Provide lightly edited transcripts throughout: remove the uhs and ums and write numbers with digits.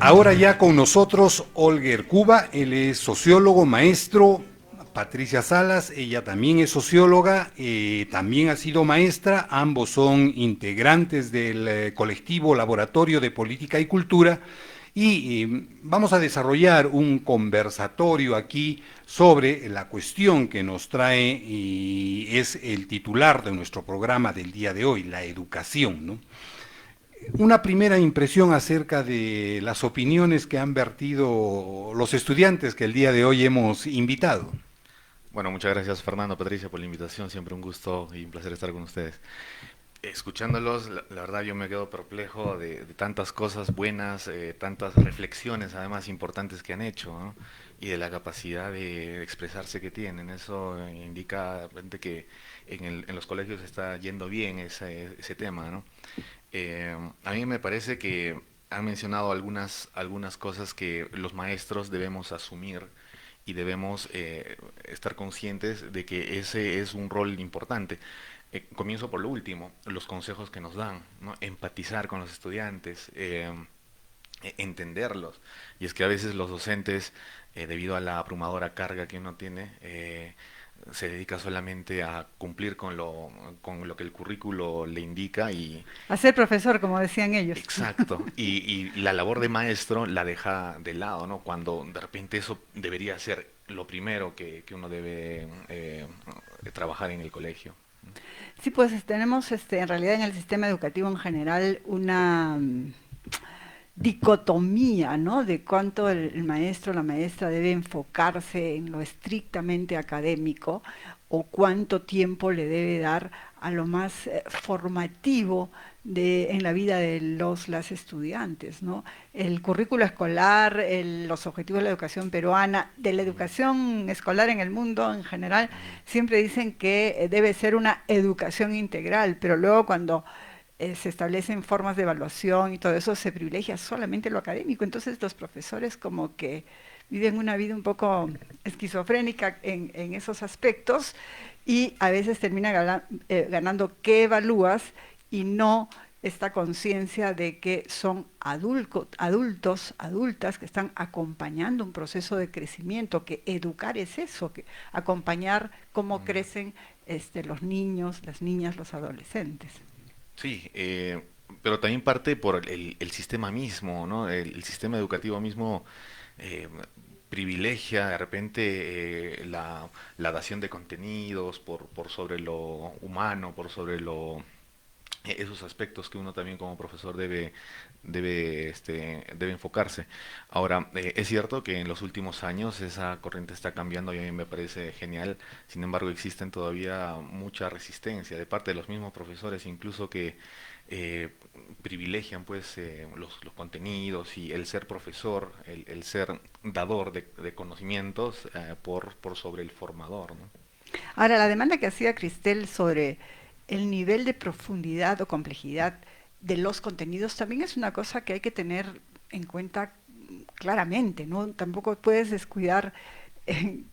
Ahora ya con nosotros Olger Cuba, él es sociólogo, maestro. Patricia Salas, ella también es socióloga, también ha sido maestra, ambos son integrantes del colectivo Laboratorio de Política y Cultura y vamos a desarrollar un conversatorio aquí sobre la cuestión que nos trae y es el titular de nuestro programa del día de hoy, la educación, ¿no? Una primera impresión acerca de las opiniones que han vertido los estudiantes que el día de hoy hemos invitado. Bueno, muchas gracias Fernando, Patricia, por la invitación. Siempre un gusto y un placer estar con ustedes. Escuchándolos, la verdad yo me quedo perplejo de tantas cosas buenas, tantas reflexiones además importantes que han hecho, ¿no? Y de la capacidad de expresarse que tienen. Eso indica de repente que en los colegios está yendo bien ese tema, ¿no? A mí me parece que han mencionado algunas cosas que los maestros debemos asumir y debemos estar conscientes de que ese es un rol importante. Comienzo por lo último, los consejos que nos dan, ¿no? Empatizar con los estudiantes, entenderlos. Y es que a veces los docentes, debido a la abrumadora carga que uno tiene, se dedica solamente a cumplir con lo que el currículo le indica y A ser profesor, como decían ellos. exacto, y la labor de maestro la deja de lado, ¿no? Cuando de repente eso debería ser lo primero que uno debe trabajar en el colegio. Sí, pues tenemos en realidad en el sistema educativo en general una dicotomía, ¿no? De cuánto el maestro o la maestra debe enfocarse en lo estrictamente académico o cuánto tiempo le debe dar a lo más formativo en la vida de las estudiantes, ¿no? El currículo escolar, los objetivos de la educación peruana, de la Ujú, educación escolar en el mundo en general, ujú, siempre dicen que debe ser una educación integral, pero luego cuando se establecen formas de evaluación y todo eso, se privilegia solamente lo académico. Entonces los profesores como que viven una vida un poco esquizofrénica en esos aspectos y a veces terminan ganando qué evalúas y no esta conciencia de que son adultos, adultas que están acompañando un proceso de crecimiento, que educar es eso, que acompañar cómo ujú. crecen los niños, las niñas, los adolescentes. Sí, pero también parte por el sistema mismo, ¿no? El sistema educativo mismo eh, privilegia de repente la dación de contenidos por sobre lo humano, por sobre esos aspectos que uno también como profesor debe enfocarse. Ahora, es cierto que en los últimos años esa corriente está cambiando y a mí me parece genial. Sin embargo, existen todavía mucha resistencia de parte de los mismos profesores, incluso que eh, privilegian pues los contenidos y el ser profesor, el ser dador de conocimientos por sobre el formador, ¿no? Ahora, la demanda que hacía Cristel sobre el nivel de profundidad o complejidad de los contenidos también es una cosa que hay que tener en cuenta claramente, ¿no? Tampoco puedes descuidar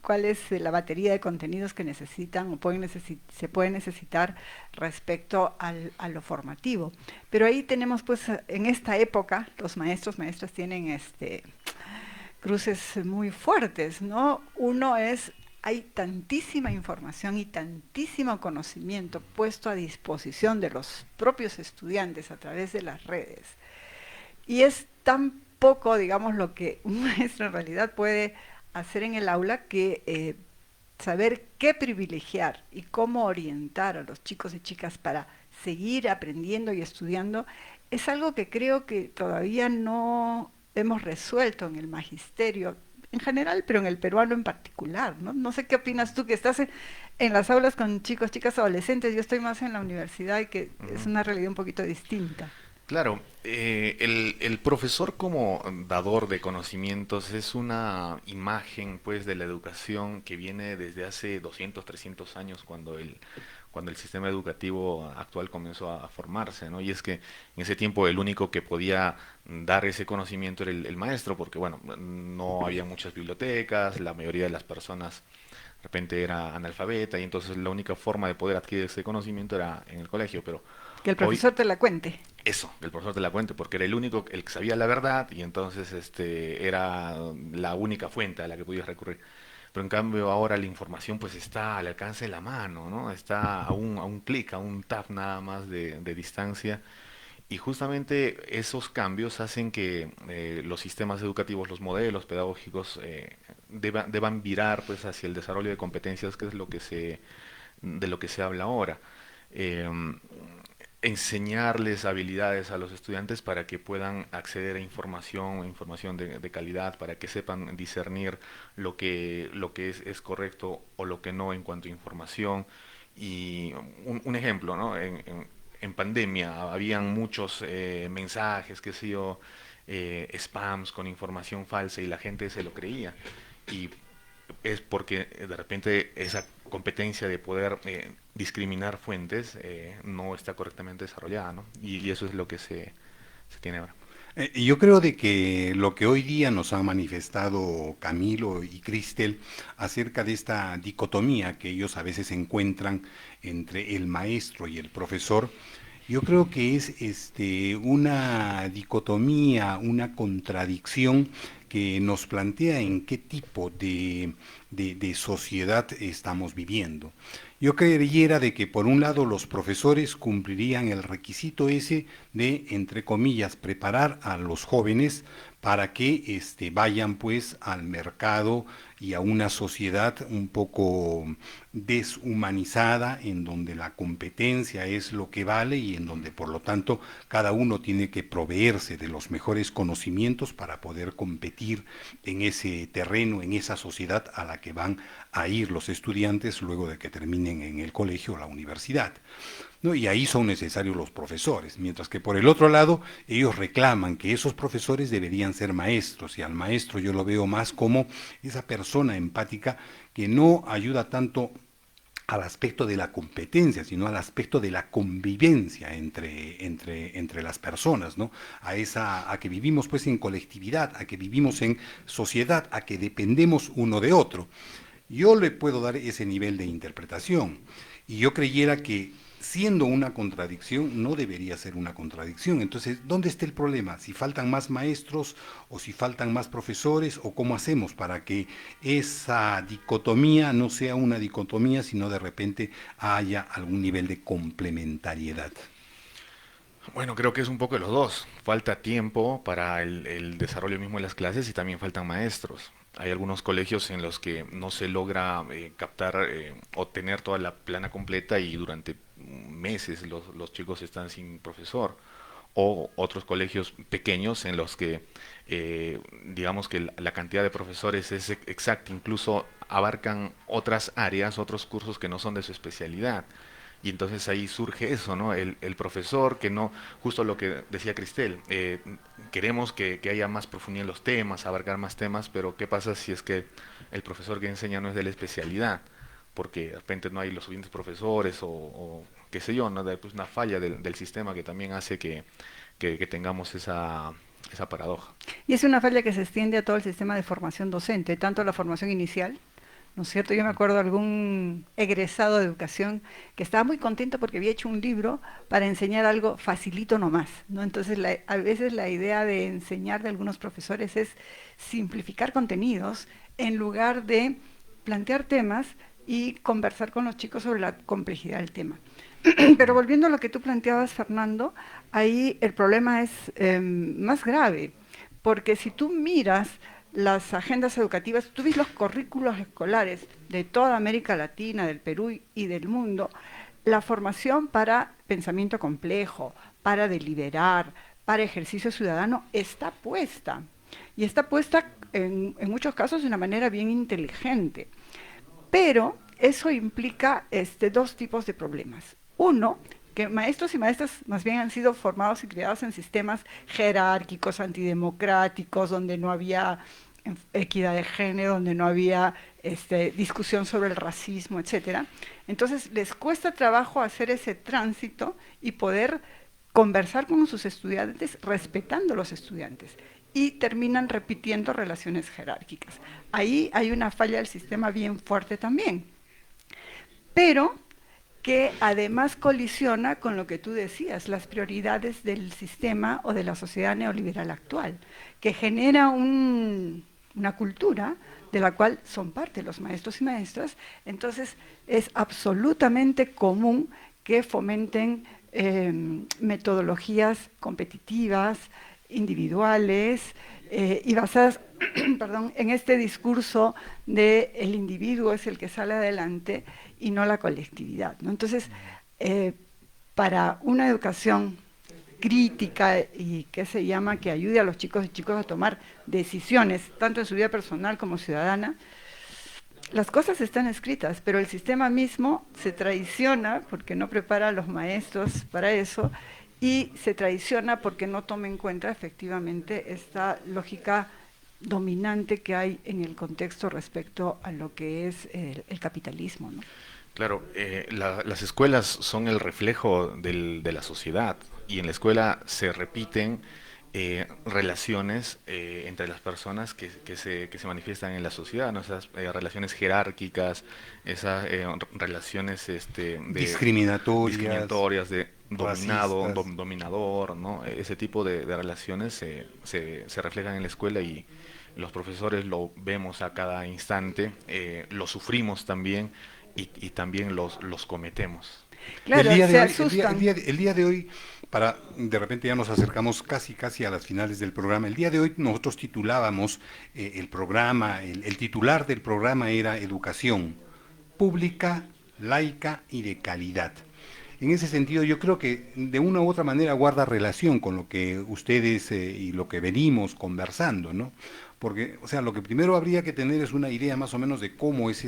cuál es la batería de contenidos que necesitan o se pueden necesitar respecto a lo formativo. Pero ahí tenemos, pues, en esta época, los maestros, maestras tienen cruces muy fuertes, ¿no? Uno es, hay tantísima información y tantísimo conocimiento puesto a disposición de los propios estudiantes a través de las redes. Y es tan poco, digamos, lo que un maestro en realidad puede hacer en el aula que saber qué privilegiar y cómo orientar a los chicos y chicas para seguir aprendiendo y estudiando es algo que creo que todavía no hemos resuelto en el magisterio en general, pero en el peruano en particular, ¿no? No sé qué opinas tú que estás en las aulas con chicos, chicas, adolescentes, yo estoy más en la universidad y que es Ujú. una realidad un poquito distinta. Claro, el profesor como dador de conocimientos es una imagen pues de la educación que viene desde hace 200, 300 años cuando el sistema educativo actual comenzó a formarse, ¿no? Y es que en ese tiempo el único que podía dar ese conocimiento era el maestro, porque bueno, no había muchas bibliotecas, la mayoría de las personas de repente era analfabeta y entonces la única forma de poder adquirir ese conocimiento era en el colegio, pero Que el Hoy, profesor te la cuente. eso, el profesor te la cuente, porque era el único, el que sabía la verdad y entonces era la única fuente a la que podías recurrir. Pero en cambio ahora la información pues está al alcance de la mano, ¿no? Está a un clic, a un tap nada más de distancia. Y justamente esos cambios hacen que los sistemas educativos, los modelos pedagógicos deban virar pues hacia el desarrollo de competencias, que es de lo que se habla ahora. Eh, Enseñarles habilidades a los estudiantes para que puedan acceder a información de calidad, para que sepan discernir lo que es correcto o lo que no en cuanto a información. Y un ejemplo, ¿no? En pandemia habían muchos mensajes, qué sé yo, spams con información falsa y la gente se lo creía. Y es porque de repente esa competencia de poder discriminar fuentes no está correctamente desarrollada, ¿no? Y eso es lo que se tiene ahora. Y yo creo de que lo que hoy día nos ha manifestado Camilo y Cristel acerca de esta dicotomía que ellos a veces encuentran entre el maestro y el profesor, yo creo que es una dicotomía, una contradicción que nos plantea en qué tipo de sociedad estamos viviendo. Yo creyera de que por un lado los profesores cumplirían el requisito ese de, entre comillas, preparar a los jóvenes para que vayan pues al mercado y a una sociedad un poco deshumanizada, en donde la competencia es lo que vale y en donde por lo tanto cada uno tiene que proveerse de los mejores conocimientos para poder competir en ese terreno, en esa sociedad a la que van a ir los estudiantes luego de que terminen en el colegio o la universidad. ¿No? Y ahí son necesarios los profesores, mientras que por el otro lado ellos reclaman que esos profesores deberían ser maestros, y al maestro yo lo veo más como esa persona empática que no ayuda tanto al aspecto de la competencia, sino al aspecto de la convivencia entre las personas, ¿no? A que vivimos pues en colectividad, a que vivimos en sociedad, a que dependemos uno de otro. Yo le puedo dar ese nivel de interpretación y yo creyera que siendo una contradicción no debería ser una contradicción. Entonces, ¿dónde está el problema? ¿Si faltan más maestros o si faltan más profesores o cómo hacemos para que esa dicotomía no sea una dicotomía, sino de repente haya algún nivel de complementariedad? Bueno, creo que es un poco de los dos. Falta tiempo para el desarrollo mismo de las clases y también faltan maestros. Hay algunos colegios en los que no se logra captar o tener toda la plana completa y durante meses los chicos están sin profesor. O otros colegios pequeños en los que digamos que la cantidad de profesores es exacta, incluso abarcan otras áreas, otros cursos que no son de su especialidad. Y entonces ahí surge eso, ¿no? El profesor que no, justo lo que decía Cristel, queremos que haya más profundidad en los temas, abarcar más temas, pero ¿qué pasa si es que el profesor que enseña no es de la especialidad? Porque de repente no hay los suficientes profesores o qué sé yo, ¿no? Pues una falla del sistema que también hace que tengamos esa paradoja. Y es una falla que se extiende a todo el sistema de formación docente, tanto la formación inicial, ¿no es cierto? Yo me acuerdo de algún egresado de educación que estaba muy contento porque había hecho un libro para enseñar algo facilito nomás, ¿no? Entonces, a veces la idea de enseñar de algunos profesores es simplificar contenidos en lugar de plantear temas y conversar con los chicos sobre la complejidad del tema. Pero volviendo a lo que tú planteabas, Fernando, ahí el problema es más grave, porque si tú miras las agendas educativas, tú ves los currículos escolares de toda América Latina, del Perú y del mundo, la formación para pensamiento complejo, para deliberar, para ejercicio ciudadano, está puesta. Y está puesta en muchos casos de una manera bien inteligente. Pero eso implica dos tipos de problemas. Uno, que maestros y maestras más bien han sido formados y criados en sistemas jerárquicos, antidemocráticos, donde no había equidad de género, donde no había discusión sobre el racismo, etcétera. Entonces les cuesta trabajo hacer ese tránsito y poder conversar con sus estudiantes respetando a los estudiantes y terminan repitiendo relaciones jerárquicas. Ahí hay una falla del sistema bien fuerte también. Pero que además colisiona con lo que tú decías, las prioridades del sistema o de la sociedad neoliberal actual, que genera una cultura de la cual son parte los maestros y maestras. Entonces es absolutamente común que fomenten metodologías competitivas, individuales, y basadas perdón, en este discurso de el individuo es el que sale adelante y no la colectividad, ¿no? Entonces, eh, para una educación crítica y que se llama que ayude a los chicos y chicos a tomar decisiones, tanto en su vida personal como ciudadana, las cosas están escritas, pero el sistema mismo se traiciona porque no prepara a los maestros para eso y se traiciona porque no toma en cuenta efectivamente esta lógica dominante que hay en el contexto respecto a lo que es el capitalismo, ¿no? Claro, las escuelas son el reflejo de la sociedad y en la escuela se repiten relaciones entre las personas que se manifiestan en la sociedad, ¿no? Esas relaciones jerárquicas, esas relaciones Discriminatorias, discriminatorias de dominado, racistas. dominador, ¿no? Ese tipo de relaciones se reflejan en la escuela y los profesores lo vemos a cada instante, lo sufrimos también y también los cometemos. El Claro, día de se hoy, asustan. el día de hoy, de repente ya nos acercamos casi a las finales del programa. El día de hoy nosotros titulábamos el programa, el titular del programa era Educación pública, laica y de calidad. En ese sentido, yo creo que de una u otra manera guarda relación con lo que ustedes y lo que venimos conversando, ¿no? Porque, o sea, lo que primero habría que tener es una idea más o menos de cómo es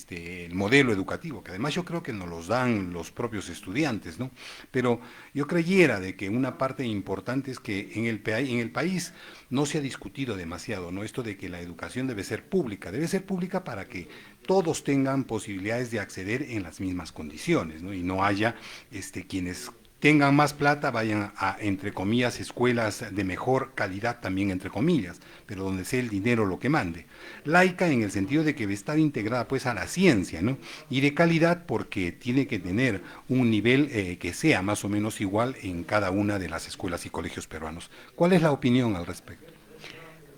el modelo educativo, que además yo creo que nos los dan los propios estudiantes, ¿no? Pero yo creyera de que una parte importante es que en el país no se ha discutido demasiado, ¿no? Esto de que la educación debe ser pública para que todos tengan posibilidades de acceder en las mismas condiciones, ¿no? Y no haya quienes tengan más plata vayan a, entre comillas, escuelas de mejor calidad también, entre comillas, pero donde sea el dinero lo que mande. Laica en el sentido de que debe estar integrada pues a la ciencia, ¿no? Y de calidad porque tiene que tener un nivel que sea más o menos igual en cada una de las escuelas y colegios peruanos. ¿Cuál es la opinión al respecto?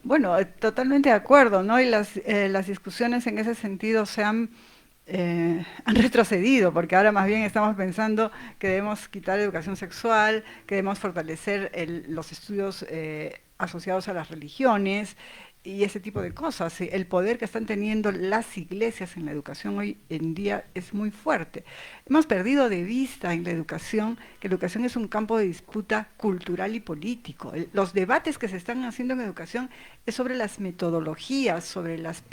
Bueno, totalmente de acuerdo, ¿no? Y las discusiones en ese sentido han retrocedido, porque ahora más bien estamos pensando que debemos quitar educación sexual, que debemos fortalecer los estudios asociados a las religiones y ese tipo de cosas. Sí, el poder que están teniendo las iglesias en la educación hoy en día es muy fuerte. Hemos perdido de vista en la educación que la educación es un campo de disputa cultural y político. Los debates que se están haciendo en educación es sobre las metodologías, sobre las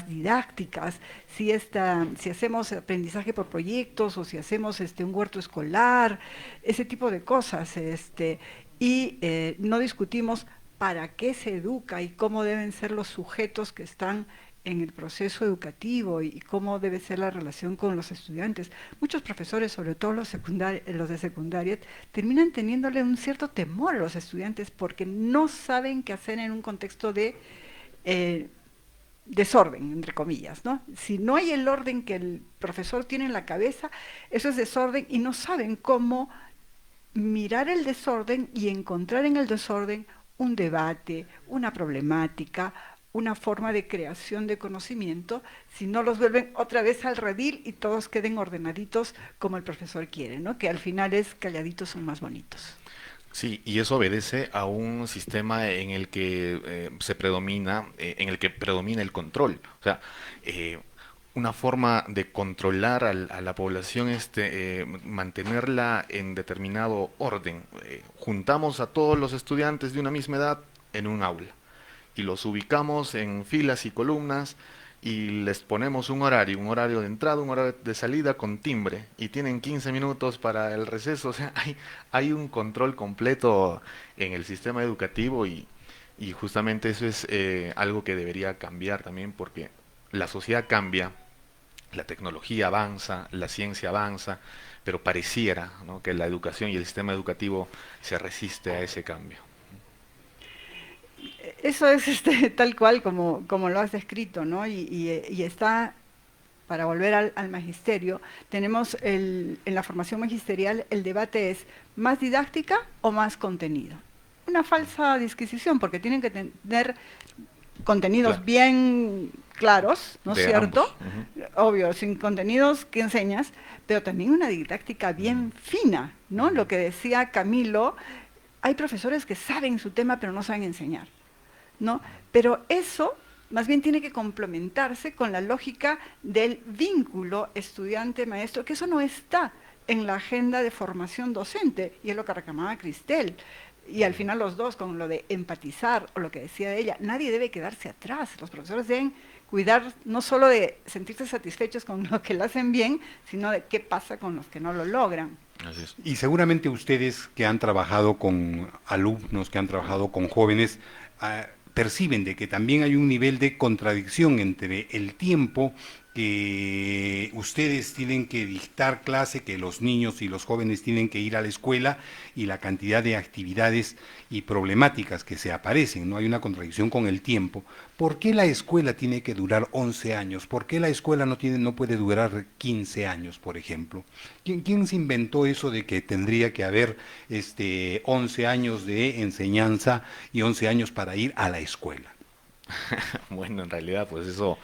didácticas, si hacemos aprendizaje por proyectos o si hacemos un huerto escolar, ese tipo de cosas. Y no discutimos para qué se educa y cómo deben ser los sujetos que están en el proceso educativo y cómo debe ser la relación con los estudiantes. Muchos profesores, sobre todo los de secundaria, terminan teniéndole un cierto temor a los estudiantes porque no saben qué hacer en un contexto de eh, desorden, entre comillas, ¿no? Si no hay el orden que el profesor tiene en la cabeza, eso es desorden y no saben cómo mirar el desorden y encontrar en el desorden un debate, una problemática, una forma de creación de conocimiento, si no los vuelven otra vez al redil y todos queden ordenaditos como el profesor quiere, ¿no? Que al final es calladitos son más bonitos. Sí, y eso obedece a un sistema en el que en el que predomina el control. O sea, una forma de controlar a la población es mantenerla en determinado orden. Juntamos a todos los estudiantes de una misma edad en un aula y los ubicamos en filas y columnas y les ponemos un horario de entrada, un horario de salida con timbre y tienen 15 minutos para el receso. O sea, hay un control completo en el sistema educativo y justamente eso es algo que debería cambiar también porque la sociedad cambia, la tecnología avanza, la ciencia avanza, pero pareciera, ¿no?, que la educación y el sistema educativo se resiste a ese cambio. Eso es tal cual como lo has descrito, ¿no? Y está para volver al magisterio, tenemos en la formación magisterial el debate es ¿más didáctica o más contenido? Una falsa disquisición, porque tienen que tener contenidos Claro. bien claros, ¿no es De cierto? ambos. Obvio, sin contenidos que enseñas, pero también una didáctica bien fina, ¿no? Lo que decía Camilo, hay profesores que saben su tema pero no saben enseñar, ¿no? Pero eso más bien tiene que complementarse con la lógica del vínculo estudiante-maestro, que eso no está en la agenda de formación docente, y es lo que reclamaba Cristel. Y al final los dos, con lo de empatizar, o lo que decía ella, nadie debe quedarse atrás. Los profesores deben cuidar no solo de sentirse satisfechos con lo que lo hacen bien, sino de qué pasa con los que no lo logran. Así es. Y seguramente ustedes que han trabajado con alumnos, que han trabajado con jóvenes, perciben de que también hay un nivel de contradicción entre el tiempo que ustedes tienen que dictar clase, que los niños y los jóvenes tienen que ir a la escuela y la cantidad de actividades y problemáticas que se aparecen, ¿no? Hay una contradicción con el tiempo. ¿Por qué la escuela tiene que durar 11 años? ¿Por qué la escuela no puede durar 15 años, por ejemplo? ¿Quién se inventó eso de que tendría que haber 11 años de enseñanza y 11 años para ir a la escuela? Bueno, en realidad, pues eso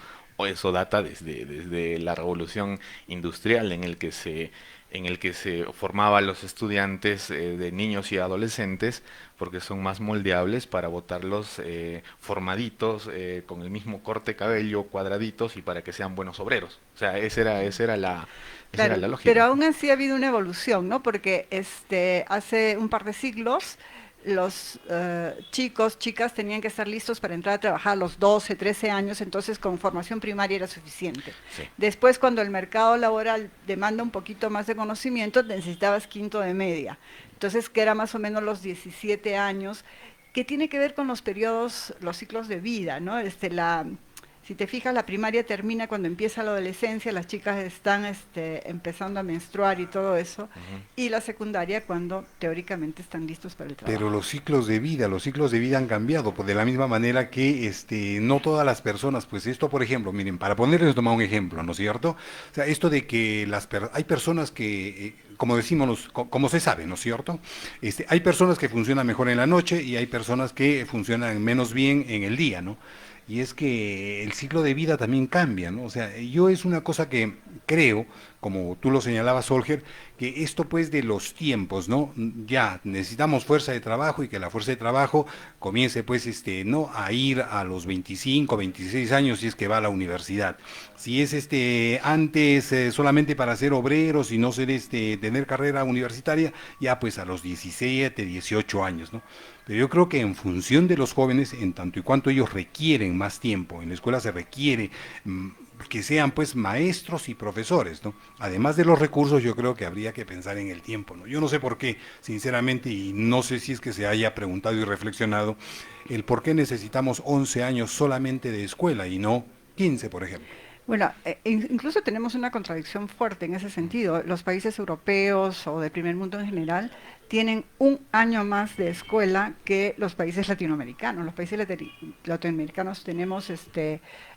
data desde la revolución industrial en el que se formaba a los estudiantes de niños y adolescentes porque son más moldeables para botarlos formaditos, con el mismo corte de cabello, cuadraditos y para que sean buenos obreros. O sea, esa era Claro, la pero lógica. aún así ha habido una evolución, ¿no? Porque hace un par de siglos los chicos, chicas tenían que estar listos para entrar a trabajar a los 12, 13 años, entonces con formación primaria era suficiente. Sí. Después, cuando el mercado laboral demanda un poquito más de conocimiento, necesitabas quinto de media. Entonces, que era más o menos los 17 años, que tiene que ver con los periodos, los ciclos de vida, ¿no? Si te fijas, la primaria termina cuando empieza la adolescencia, las chicas están empezando a menstruar y todo eso, Ujú. y la secundaria cuando teóricamente están listos para el Pero trabajo. los ciclos de vida han cambiado, pues de la misma manera que no todas las personas, pues esto, por ejemplo, miren, para ponerles tomar un ejemplo, ¿no es cierto? O sea, esto de que hay personas que, como decimos, como se sabe, ¿no es cierto? Hay personas que funcionan mejor en la noche y hay personas que funcionan menos bien en el día, ¿no? Y es que el ciclo de vida también cambia, ¿no? O sea, yo es una cosa que creo, como tú lo señalabas, Olger, que esto pues de los tiempos, ¿no? Ya necesitamos fuerza de trabajo y que la fuerza de trabajo comience pues ¿no? A ir a los 25, 26 años si es que va a la universidad. Si es antes solamente para ser obreros y no ser tener carrera universitaria, ya pues a los 17, 18 años, ¿no? Pero yo creo que en función de los jóvenes, en tanto y cuanto ellos requieren más tiempo, en la escuela se requiere que sean pues maestros y profesores, ¿no? Además de los recursos, yo creo que habría que pensar en el tiempo, ¿no? Yo no sé por qué, sinceramente, y no sé si es que se haya preguntado y reflexionado el por qué necesitamos 11 años solamente de escuela y no 15, por ejemplo. Bueno, incluso tenemos una contradicción fuerte en ese sentido. Los países europeos o del primer mundo en general tienen un año más de escuela que los países latinoamericanos. Los países latinoamericanos tenemos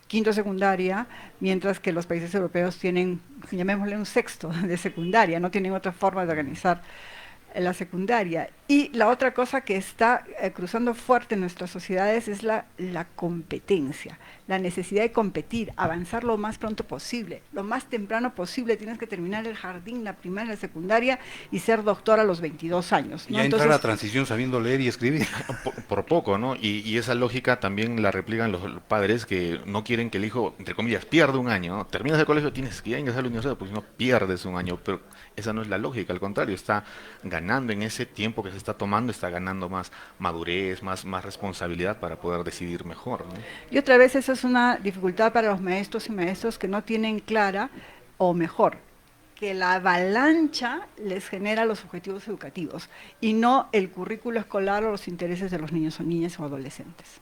quinto secundaria, mientras que los países europeos tienen, llamémosle un sexto de secundaria, no tienen otra forma de organizar la secundaria. Y la otra cosa que está cruzando fuerte en nuestras sociedades es la competencia, la necesidad de competir, avanzar lo más pronto posible, lo más temprano posible. Tienes que terminar el jardín, la primaria, la secundaria y ser doctor a los 22 años, ¿no? Ya entrar a Entonces, transición sabiendo leer y escribir. Por poco, ¿no? Y esa lógica también la replican los padres que no quieren que el hijo, entre comillas, pierda un año, ¿no? Terminas el colegio, tienes que ir a ingresar a la universidad, porque si no pierdes un año. Pero esa no es la lógica, al contrario, está ganando en ese tiempo que se está tomando, está ganando más madurez, más responsabilidad para poder decidir mejor, ¿no? y otra vez esa es una dificultad para los maestros y maestras que no tienen clara, o mejor, que la avalancha les genera los objetivos educativos y no el currículo escolar o los intereses de los niños o niñas o adolescentes.